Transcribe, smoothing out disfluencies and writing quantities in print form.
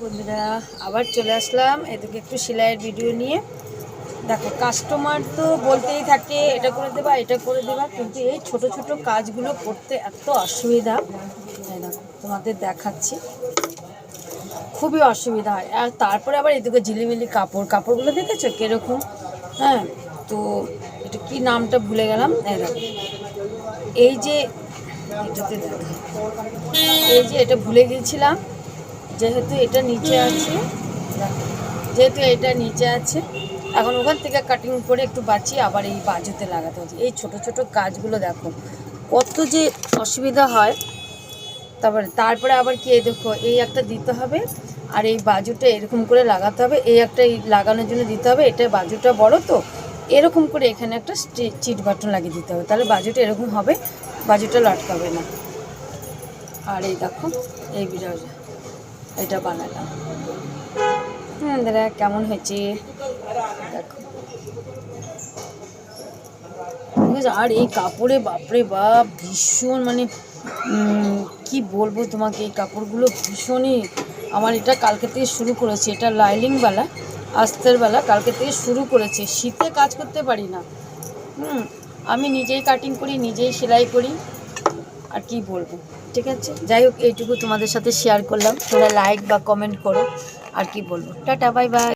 বন্ধুরা আবার চলে আসলাম এদিকে একটু সেলাইয়ের ভিডিও নিয়ে। দেখো কাস্টমার তো বলতেই থাকে এটা করে দেবা এটা করে দেবা, কিন্তু এই ছোট ছোট কাজগুলো করতে এত অসুবিধা। দেখো তোমাদের দেখাচ্ছি, খুবই অসুবিধা হয়। আর তারপরে আবার এদিকে ঝিলিমিলি কাপড়গুলো দেখেছো কীরকম? হ্যাঁ, তো এটা কি নামটা ভুলে গেলাম। দেখো এই যে এটাতে দেখো, এই যে এটা ভুলে গিয়েছিলাম, যেহেতু এটা নিচে আছে, এখন ওখান থেকে কাটিং করে একটু বাঁচিয়ে আবার এই বাজুতে লাগাতে হচ্ছে। এই ছোট ছোট কাজগুলো দেখো কত যে অসুবিধা হয়। তারপরে আবার কি, দেখো এই একটা দিতে হবে, আর এই বাজুটা এরকম করে লাগাতে হবে, এই একটা এই লাগানোর জন্য দিতে হবে। এটা বাজুটা বড় তো, এরকম করে এখানে একটা চিট বাটন লাগিয়ে দিতে হবে, তাহলে বাজুটা এরকম হবে, বাজুটা লটকাবে না। আর এই দেখো এই বিরাজ এটা বানালাম। দাদা কেমন হয়েছে দেখো। ঠিক আছে, আর এই কাপড়ে বাপরে বাপ ভীষণ মানে কি বলবো তোমাকে, এই কাপড়গুলো ভীষণই আমার। এটা কালকে থেকে শুরু করেছি, এটা লাইলিংওয়ালা আস্তরওয়ালা, কালকে থেকে শুরু করেছে। শীতে কাজ করতে পারি না, আমি নিজেই কাটিং করি, নিজেই সেলাই করি, আর কি বলবো। ঠিক আছে, যাই হোক এইটুকু তোমাদের সাথে শেয়ার করলাম। তোমরা লাইক বা কমেন্ট করো, আর কি বলবো। Tata, bye bye.